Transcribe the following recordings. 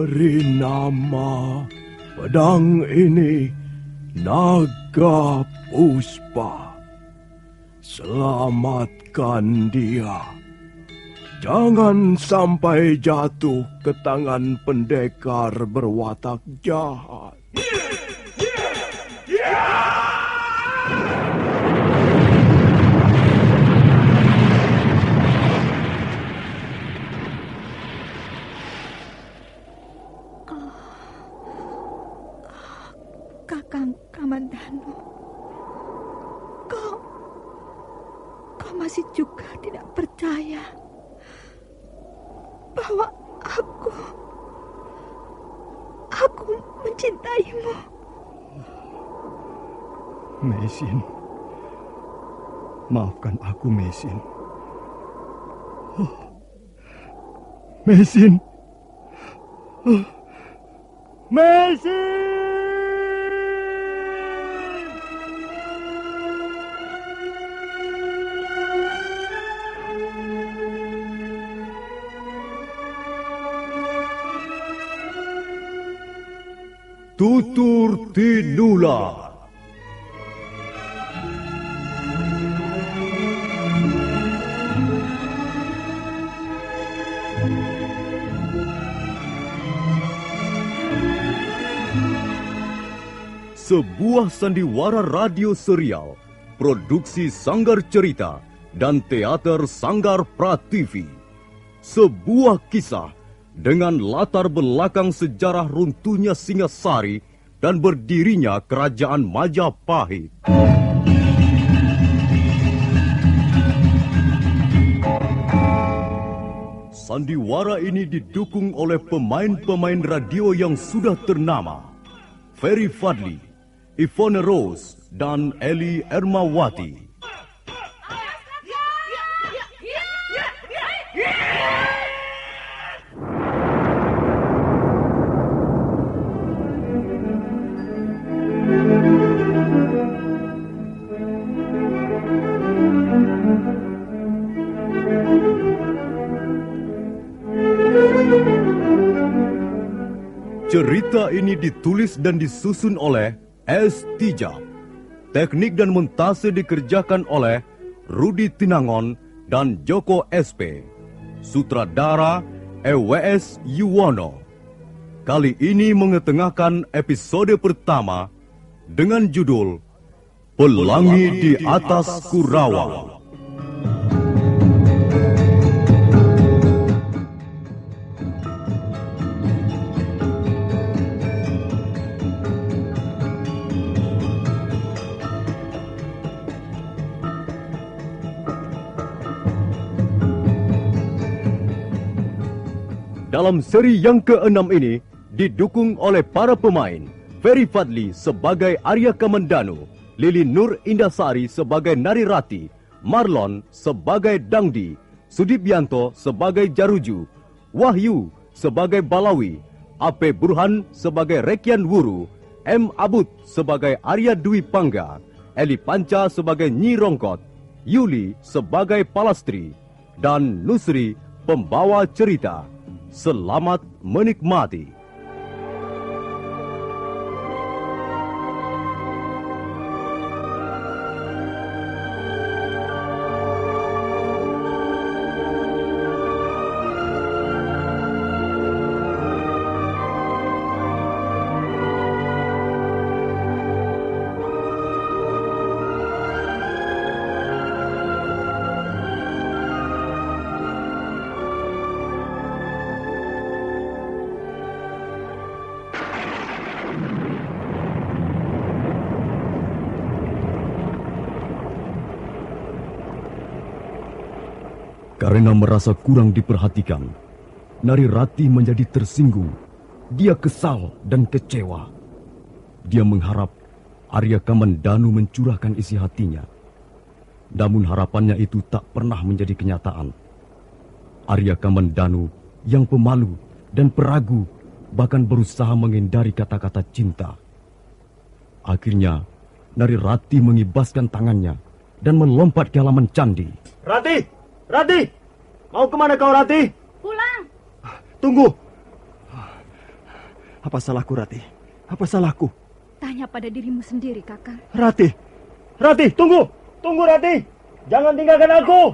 Beri nama pedang ini Naga Puspa. Selamatkan dia. Jangan sampai jatuh ke tangan pendekar berwatak jahat. Kakang Kamandanu, kau masih juga tidak percaya bahwa aku mencintaimu. Mesin, maafkan aku, Mesin. Mesin, Mesin. Tutur Tinula. Sebuah sandiwara radio serial, produksi Sanggar Cerita dan teater Sanggar Prativi. Sebuah kisah dengan latar belakang sejarah runtuhnya Singasari dan berdirinya Kerajaan Majapahit. Sandiwara ini didukung oleh pemain-pemain radio yang sudah ternama. Ferry Fadli, Ivone Rose, dan Eli Ermawati. Cerita ini ditulis dan disusun oleh S. Tijab. Teknik dan montase dikerjakan oleh Rudi Tinangon dan Joko SP. Sutradara EWS Yuwono. Kali ini mengetengahkan episode pertama dengan judul Pelangi di Atas Kurawa. Dalam seri yang ke-6 ini didukung oleh para pemain Ferry Fadli sebagai Arya Kamandanu, Lili Nur Indasari sebagai Narirati, Marlon sebagai Dangdi, Sudibianto sebagai Jaruju, Wahyu sebagai Balawi, AP Burhan sebagai Rekian Wuru, M. Abud sebagai Arya Dwi Pangga, Eli Panca sebagai Nyi Rongkot, Yuli sebagai Palastri, dan Nusri pembawa cerita. Selamat menikmati. Karena merasa kurang diperhatikan, Narirati menjadi tersinggung. Dia kesal dan kecewa. Dia mengharap Arya Kamandanu mencurahkan isi hatinya. Namun harapannya itu tak pernah menjadi kenyataan. Arya Kamandanu yang pemalu dan peragu bahkan berusaha menghindari kata-kata cinta. Akhirnya, Narirati mengibaskan tangannya dan melompat ke halaman candi. Rati! Rati! Mau kemana kau, Rati? Pulang. Tunggu. Apa salahku, Ratih? Apa salahku? Tanya pada dirimu sendiri, Kakang. Ratih! Ratih, tunggu! Tunggu, Ratih! Jangan tinggalkan aku!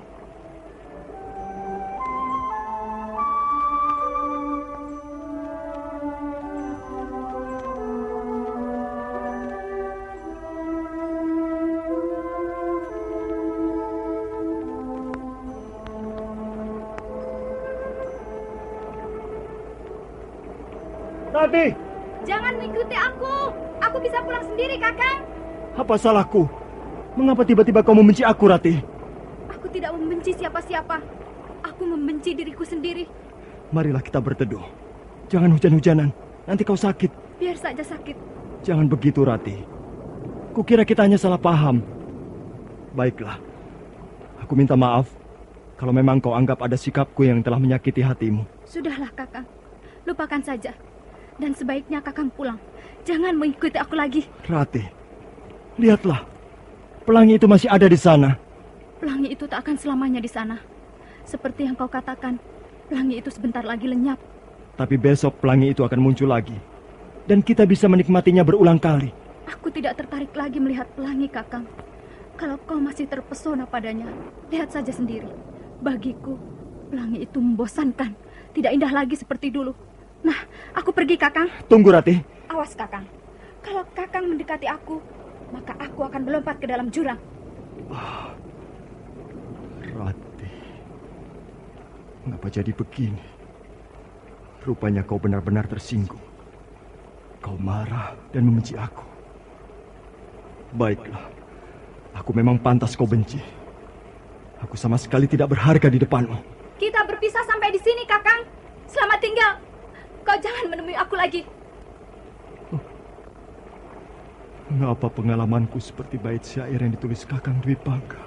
Ratih! Jangan mengikuti aku. Aku bisa pulang sendiri, Kakang. Apa salahku? Mengapa tiba-tiba kau membenci aku, Ratih? Aku tidak membenci siapa-siapa. Aku membenci diriku sendiri. Marilah kita berteduh. Jangan hujan-hujanan. Nanti kau sakit. Biar saja sakit. Jangan begitu, Ratih. Kukira kita hanya salah paham. Baiklah. Aku minta maaf kalau memang kau anggap ada sikapku yang telah menyakiti hatimu. Sudahlah, Kakang. Lupakan saja. Dan sebaiknya Kakang pulang. Jangan mengikuti aku lagi. Ratih, lihatlah. Pelangi itu masih ada di sana. Pelangi itu tak akan selamanya di sana. Seperti yang kau katakan, pelangi itu sebentar lagi lenyap. Tapi besok pelangi itu akan muncul lagi. Dan kita bisa menikmatinya berulang kali. Aku tidak tertarik lagi melihat pelangi, Kakang. Kalau kau masih terpesona padanya, lihat saja sendiri. Bagiku, pelangi itu membosankan. Tidak indah lagi seperti dulu. Nah, aku pergi, Kakang. Tunggu, Ratih. Awas, Kakang. Kalau Kakang mendekati aku, maka aku akan melompat ke dalam jurang. Ratih, mengapa jadi begini? Rupanya kau benar-benar tersinggung. Kau marah dan membenci aku. Baiklah, aku memang pantas kau benci. Aku sama sekali tidak berharga di depanmu. Kita berpisah sampai di sini, Kakang. Selamat tinggal. Kau jangan menemui aku lagi. Mengapa pengalamanku seperti bait syair yang ditulis Kakang Dwi Pangga?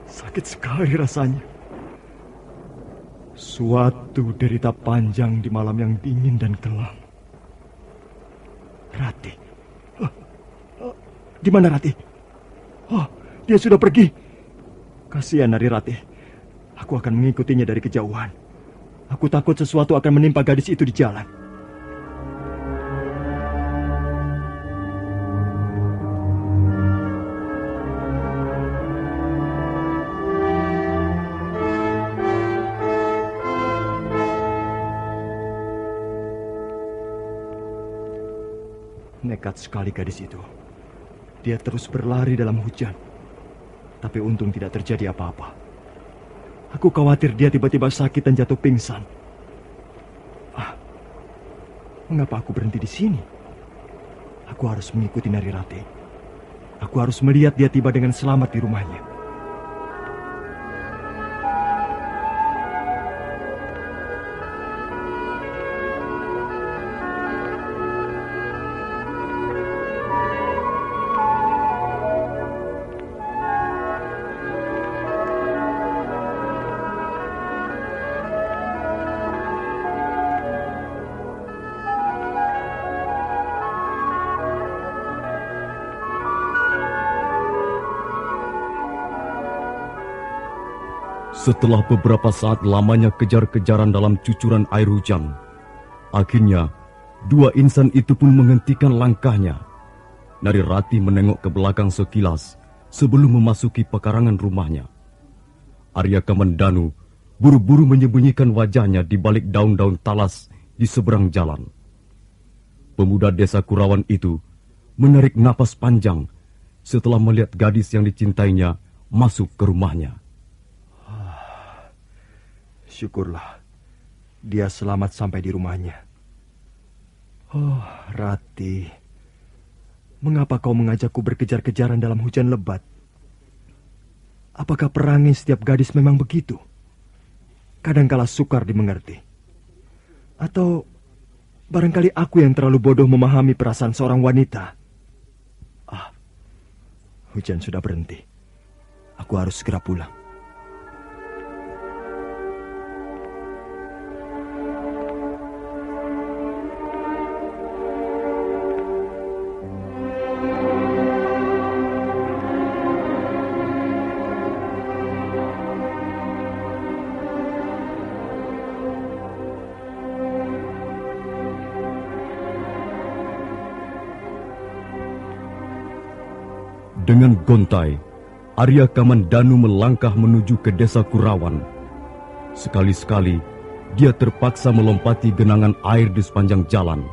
Sakit sekali rasanya. Suatu derita panjang di malam yang dingin dan kelam. Ratih. Di mana Ratih? Oh, dia sudah pergi. Kasihan Nari Ratih. Aku akan mengikutinya dari kejauhan. Aku takut sesuatu akan menimpa gadis itu di jalan. Nekat sekali gadis itu. Dia terus berlari dalam hujan. Tapi untung tidak terjadi apa-apa. Aku khawatir dia tiba-tiba sakit dan jatuh pingsan. Mengapa aku berhenti di sini? Aku harus mengikuti Nari Ratih. Aku harus melihat dia tiba dengan selamat di rumahnya. Setelah beberapa saat lamanya kejar-kejaran dalam cucuran air hujan, akhirnya dua insan itu pun menghentikan langkahnya. Nari Ratih menengok ke belakang sekilas sebelum memasuki pekarangan rumahnya. Arya Kamandanu buru-buru menyembunyikan wajahnya di balik daun-daun talas di seberang jalan. Pemuda desa Kurawan itu menarik napas panjang setelah melihat gadis yang dicintainya masuk ke rumahnya. Syukurlah, dia selamat sampai di rumahnya. Oh, Ratih, mengapa kau mengajakku berkejar-kejaran dalam hujan lebat? Apakah perangai setiap gadis memang begitu? Kadangkala sukar dimengerti. Atau barangkali aku yang terlalu bodoh memahami perasaan seorang wanita. Hujan sudah berhenti. Aku harus segera pulang. Dengan gontai, Arya Kamandanu melangkah menuju ke desa Kurawan. Sekali-sekali, dia terpaksa melompati genangan air di sepanjang jalan.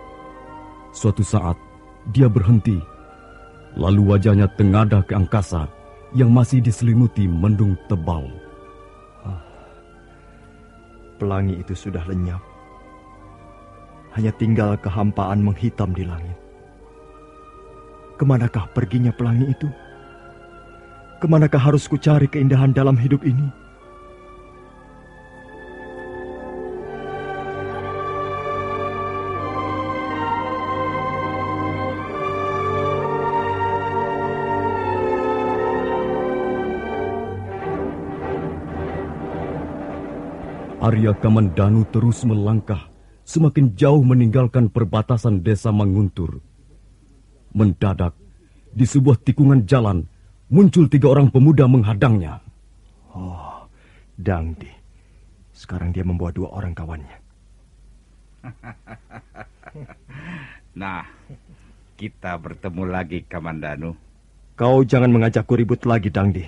Suatu saat, dia berhenti. Lalu wajahnya tengadah ke angkasa yang masih diselimuti mendung tebal. Pelangi itu sudah lenyap. Hanya tinggal kehampaan menghitam di langit. Kemanakah perginya pelangi itu? Kemanakah harus kucari keindahan dalam hidup ini? Arya Kamandanu terus melangkah, semakin jauh meninggalkan perbatasan desa Manguntur. Mendadak, di sebuah tikungan jalan, muncul 3 orang pemuda menghadangnya. Oh, Dangdi. Sekarang dia membawa 2 orang kawannya. Nah, kita bertemu lagi, Kamandanu. Kau jangan mengajakku ribut lagi, Dangdi.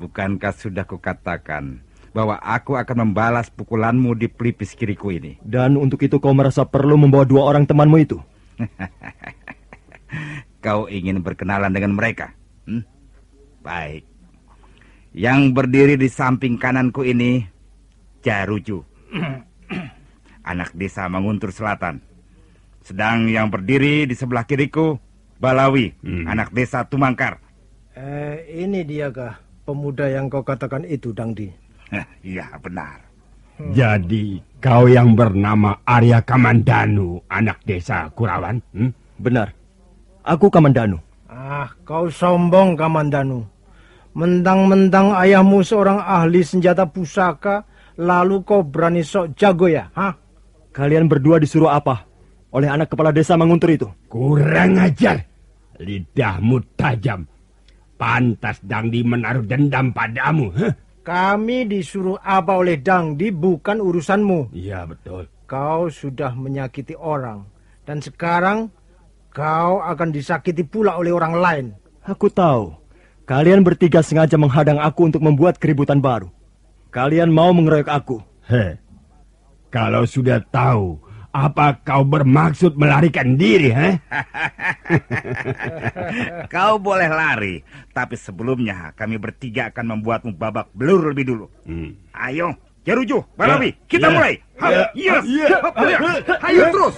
Bukankah sudah kukatakan bahwa aku akan membalas pukulanmu di pelipis kiriku ini? Dan untuk itu kau merasa perlu membawa 2 orang temanmu itu? Kau ingin berkenalan dengan mereka? Baik. Yang berdiri di samping kananku ini Jaruju, anak desa Manguntur Selatan. Sedang yang berdiri di sebelah kiriku Balawi, anak desa Tumangkar. Ini diakah pemuda yang kau katakan itu, Dangdi? Iya, benar. Jadi kau yang bernama Arya Kamandanu, anak desa Kurawan? Benar. Aku Kamandanu. Kau sombong, Kamandanu. Mentang-mentang ayahmu seorang ahli senjata pusaka, lalu kau berani sok jago ya? Kalian berdua disuruh apa oleh anak kepala desa Manguntur itu? Kurang ajar. Lidahmu tajam. Pantas Dangdi menaruh dendam padamu. Kami disuruh apa oleh Dangdi bukan urusanmu. Iya, betul. Kau sudah menyakiti orang. Dan sekarang kau akan disakiti pula oleh orang lain. Aku tahu. Kalian bertiga sengaja menghadang aku untuk membuat keributan baru. Kalian mau mengeroyok aku. Kalau sudah tahu, apa kau bermaksud melarikan diri, Kau boleh lari, tapi sebelumnya kami bertiga akan membuatmu babak belur lebih dulu. Ayo, Jaruju, Balawi, kita mulai. Ayo terus.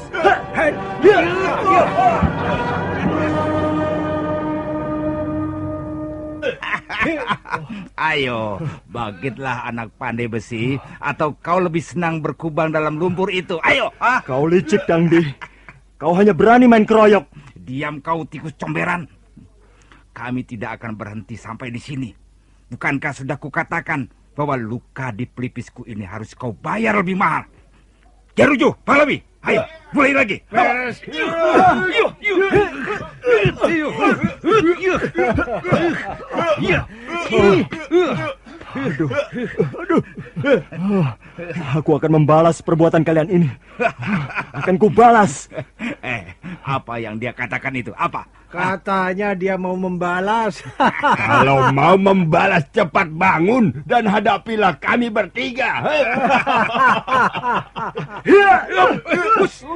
Ayo, bangkitlah anak pandai besi, atau kau lebih senang berkubang dalam lumpur itu. Ayo. Kau licik, Dangdi. Kau hanya berani main keroyok. Diam kau, tikus comberan. Kami tidak akan berhenti sampai di sini. Bukankah sudah kukatakan bahwa luka di pelipisku ini harus kau bayar lebih mahal? Jaruju, Balawi, ayo, mulai lagi. Aku akan membalas perbuatan kalian ini. Akan kubalas. Apa yang dia katakan itu? Apa? Katanya dia mau membalas. Kalau mau membalas, cepat bangun dan hadapilah kami bertiga.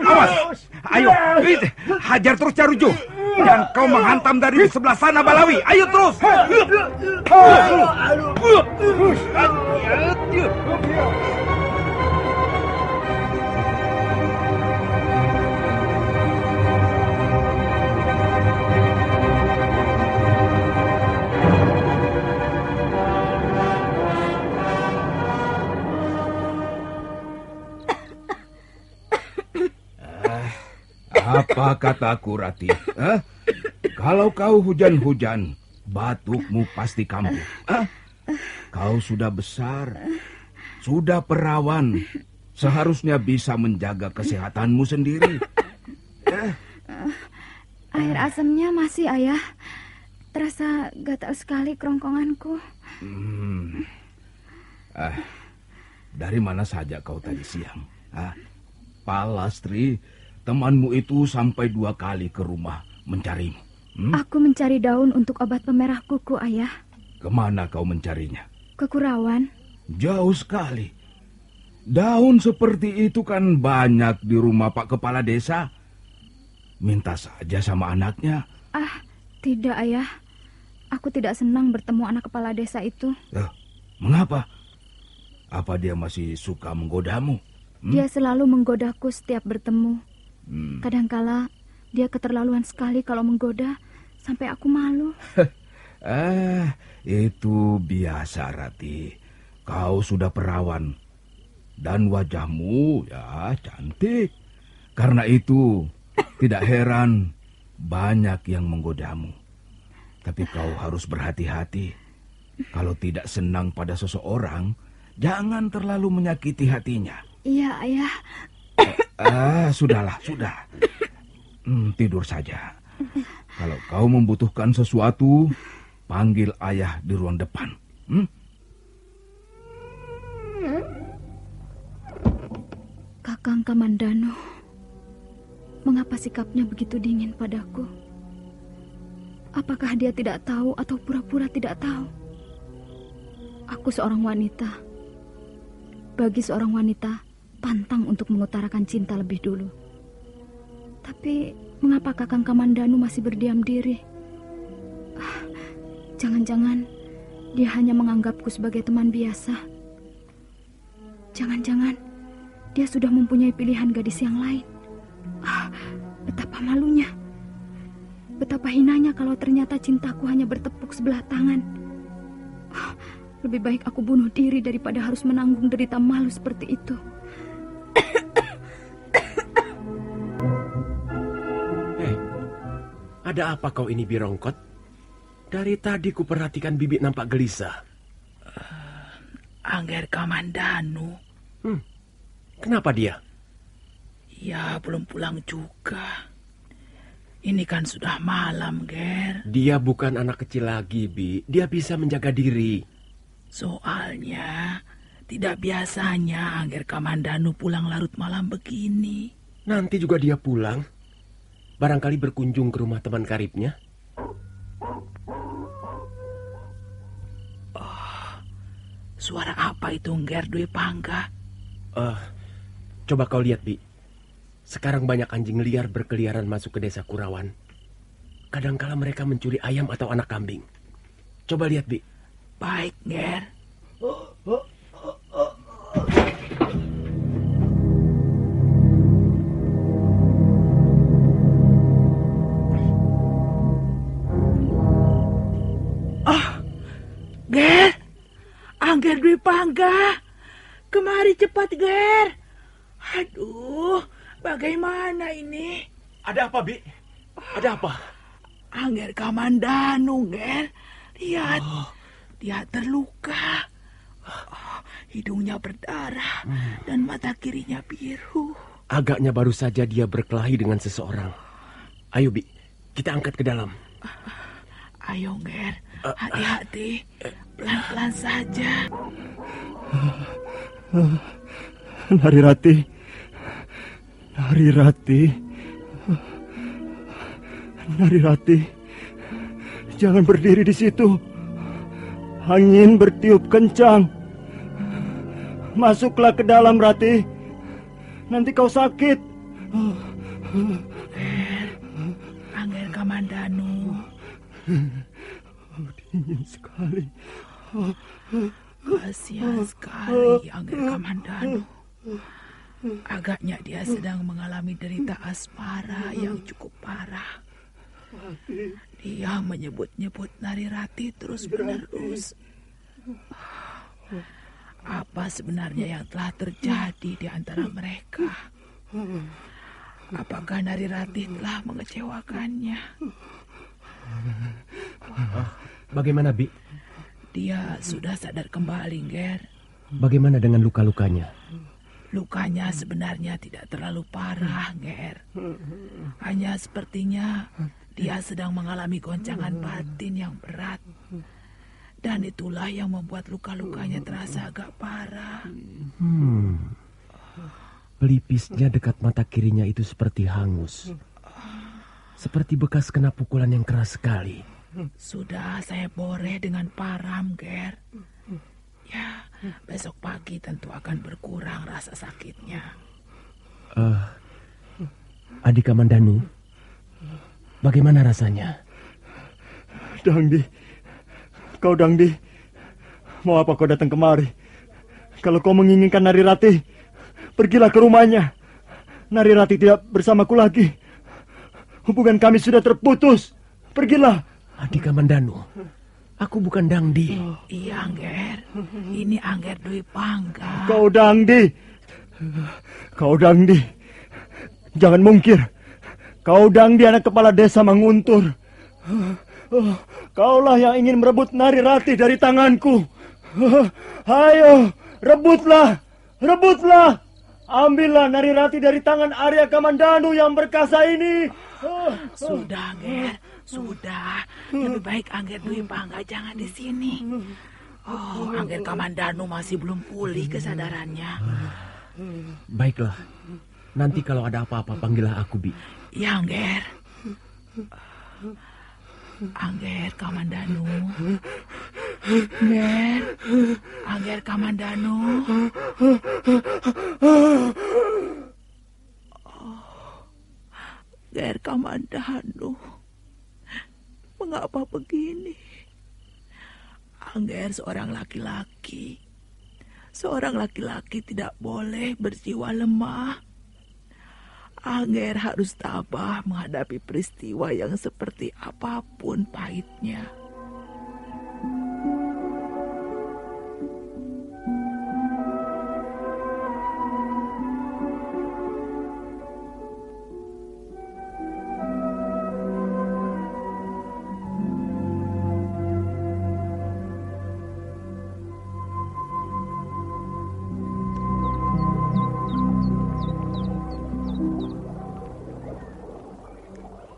Awas. Ayo, hajar terus Jaruju. Dan kau menghantam dari sebelah sana, Balawi. Ayo terus. Apa kataku, Rati? Kalau kau hujan-hujan, batukmu pasti kambuh. Kau sudah besar, sudah perawan, seharusnya bisa menjaga kesehatanmu sendiri. Air asamnya masih, Ayah. Terasa gatal sekali kerongkonganku. Dari mana saja kau tadi siang? Palastri, temanmu itu sampai 2 kali ke rumah mencarimu. Aku mencari daun untuk obat pemerah kuku, Ayah. Kemana kau mencarinya? Ke Kurawan. Jauh sekali. Daun seperti itu kan banyak di rumah Pak Kepala Desa. Minta saja sama anaknya. Tidak, Ayah. Aku tidak senang bertemu anak kepala desa itu. Mengapa? Apa dia masih suka menggodamu? Dia selalu menggodaku setiap bertemu. Kadangkala dia keterlaluan sekali kalau menggoda, sampai aku malu. Itu biasa, Rati. Kau sudah perawan. Dan wajahmu ya cantik. Karena itu tidak heran banyak yang menggodamu. Tapi kau harus berhati-hati. Kalau tidak senang pada seseorang, jangan terlalu menyakiti hatinya. Iya, Ayah. Sudahlah, sudah. Tidur saja. Kalau kau membutuhkan sesuatu, panggil ayah di ruang depan. Kakang Kamandanu, mengapa sikapnya begitu dingin padaku? Apakah dia tidak tahu atau pura-pura tidak tahu? Aku seorang wanita. Bagi seorang wanita, pantang untuk mengutarakan cinta lebih dulu. Tapi mengapa Kakang Kamandanu masih berdiam diri? Jangan-jangan dia hanya menganggapku sebagai teman biasa. Jangan-jangan dia sudah mempunyai pilihan gadis yang lain. Betapa malunya. Betapa hinanya kalau ternyata cintaku hanya bertepuk sebelah tangan. Lebih baik aku bunuh diri daripada harus menanggung derita malu seperti itu. Ada apa kau ini, Birongkot? Dari tadi kuperhatikan Bibi nampak gelisah. Angger Kamandanu. Kenapa dia? Ya, belum pulang juga. Ini kan sudah malam, Ger. Dia bukan anak kecil lagi, Bi. Dia bisa menjaga diri. Soalnya, tidak biasanya Angger Kamandanu pulang larut malam begini. Nanti juga dia pulang. Barangkali berkunjung ke rumah teman karibnya. Suara apa itu, Nger Dwi Pangga? Coba kau lihat, Bi. Sekarang banyak anjing liar berkeliaran masuk ke desa Kurawan. Kadangkala mereka mencuri ayam atau anak kambing. Coba lihat, Bi. Baik, Nger. Ger, Angger Dwi Pangga. Kemari cepat, Ger. Aduh, bagaimana ini? Ada apa, Bi? Ada apa? Angger Kamandanu, Ger. Lihat, dia terluka. Hidungnya berdarah dan mata kirinya biru. Agaknya baru saja dia berkelahi dengan seseorang. Ayo, Bi, kita angkat ke dalam. Ayo, Ger. Hati-hati. Pelan-pelan saja. Narirati. Narirati. Narirati. Jangan berdiri di situ. Angin bertiup kencang. Masuklah ke dalam, Rati. Nanti kau sakit. Angger Kamandanu. Dingin sekali. Kasihan sekali Angger Kamandanu. Agaknya dia sedang mengalami derita asmara yang cukup parah. Dia menyebut-nyebut Narirati terus-menerus. Apa sebenarnya yang telah terjadi di antara mereka? Apakah Narirati telah mengecewakannya? Bagaimana, Bi? Dia sudah sadar kembali, Ger. Bagaimana dengan luka-lukanya? Lukanya sebenarnya tidak terlalu parah, Ger. Hanya sepertinya dia sedang mengalami goncangan batin yang berat. Dan itulah yang membuat luka-lukanya terasa agak parah. Pelipisnya dekat mata kirinya itu seperti hangus. Seperti bekas kena pukulan yang keras sekali. Sudah saya boreh dengan param, Ger. Ya, besok pagi tentu akan berkurang rasa sakitnya. Adik Kamandanu, bagaimana rasanya? Dangdi, kau Dangdi, mau apa kau datang kemari? Kalau kau menginginkan Narirati, pergilah ke rumahnya. Narirati tidak bersamaku lagi. Hubungan kami sudah terputus. Pergilah. Adik Kamandanu, aku bukan Dangdi. Iya, Angger. Ini Angger Dwi Pangga. Kau Dangdi. Jangan mungkir. Kau Dangdi, anak kepala desa Manguntur. Kaulah yang ingin merebut Narirati dari tanganku. Ayo, rebutlah. Ambillah Narirati dari tangan Arya Kamandanu yang berkasa ini. Sudah, Angger. Sudah. Lebih baik Angger Dwi Pangga jangan di sini. Angger Kamandanu masih belum pulih kesadarannya. Baiklah. Nanti kalau ada apa-apa panggillah aku, Bi. Ya, Angger. Angger Kamandanu. Angger Kamandanu. Angger Kamandanu. Mengapa begini? Angger seorang laki-laki. Seorang laki-laki tidak boleh berjiwa lemah. Angger harus tabah menghadapi peristiwa yang seperti apapun pahitnya.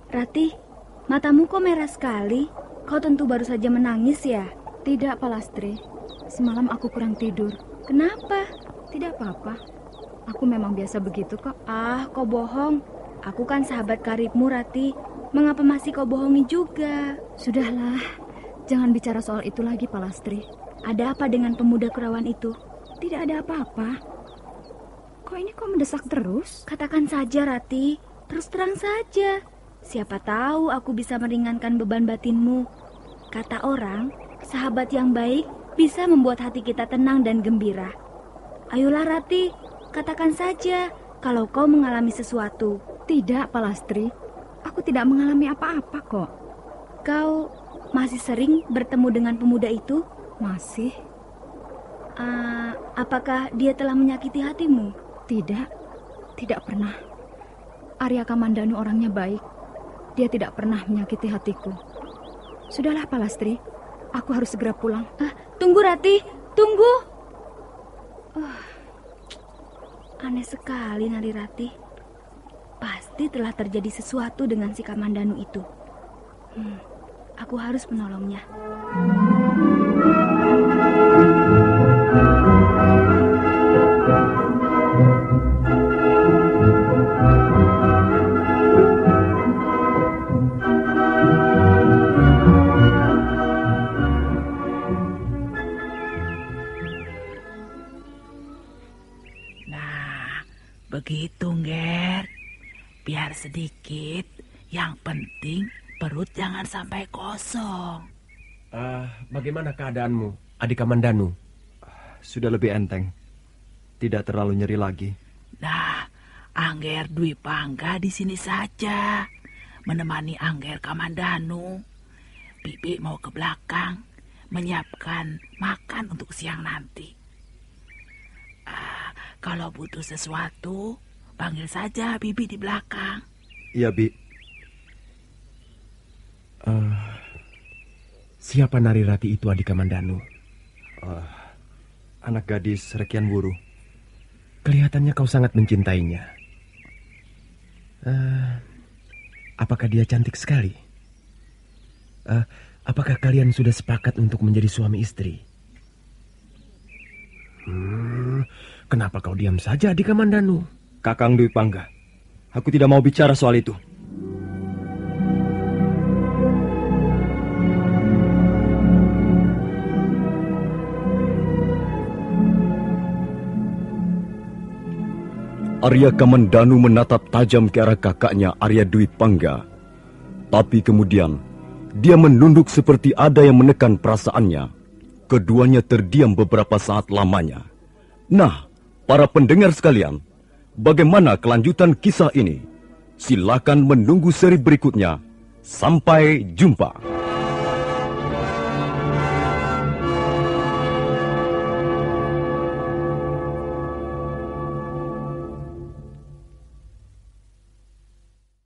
Rati, matamu kok merah sekali? Kau tentu baru saja menangis ya? Tidak, Palastri. Semalam aku kurang tidur. Kenapa? Tidak apa-apa. Aku memang biasa begitu kok. Kau bohong. Aku kan sahabat karibmu, Rati. Mengapa masih kau bohongi juga? Sudahlah, jangan bicara soal itu lagi, Palastri. Ada apa dengan pemuda Kurawan itu? Tidak ada apa-apa. Kok mendesak terus? Katakan saja, Rati. Terus terang saja. Siapa tahu aku bisa meringankan beban batinmu. Kata orang, sahabat yang baik bisa membuat hati kita tenang dan gembira. Ayolah Rati, katakan saja kalau kau mengalami sesuatu. Tidak, Palastri. Aku tidak mengalami apa-apa kok. Kau masih sering bertemu dengan pemuda itu? Masih. Apakah dia telah menyakiti hatimu? Tidak, tidak pernah. Arya Kamandanu orangnya baik. Dia tidak pernah menyakiti hatiku. Sudahlah, Palastri. Aku harus segera pulang. Tunggu, Rati. Tunggu. Aneh sekali, Narirati. Pasti telah terjadi sesuatu dengan si Kamandanu itu. Aku harus menolongnya. Begitu, Nger. Biar sedikit. Yang penting perut jangan sampai kosong. Bagaimana keadaanmu, adik Kamandanu? Sudah lebih enteng. Tidak terlalu nyeri lagi. Nah, Angger Dwi Pangga di sini saja. Menemani Angger Kamandanu. Bibi mau ke belakang menyiapkan makan untuk siang nanti. Kalau butuh sesuatu, panggil saja Bibi di belakang. Iya, Bi. Siapa Narirati itu, adik Kamandanu? Anak gadis Rekian Wuru. Kelihatannya kau sangat mencintainya. Apakah dia cantik sekali? Apakah kalian sudah sepakat untuk menjadi suami istri? Kenapa kau diam saja, adik Kamandanu? Kakang Dwi Pangga, aku tidak mau bicara soal itu. Arya Kamandanu menatap tajam ke arah kakaknya Arya Dwi Pangga. Tapi kemudian, dia menunduk seperti ada yang menekan perasaannya. Keduanya terdiam beberapa saat lamanya. Nah, para pendengar sekalian, bagaimana kelanjutan kisah ini? Silakan menunggu seri berikutnya. Sampai jumpa.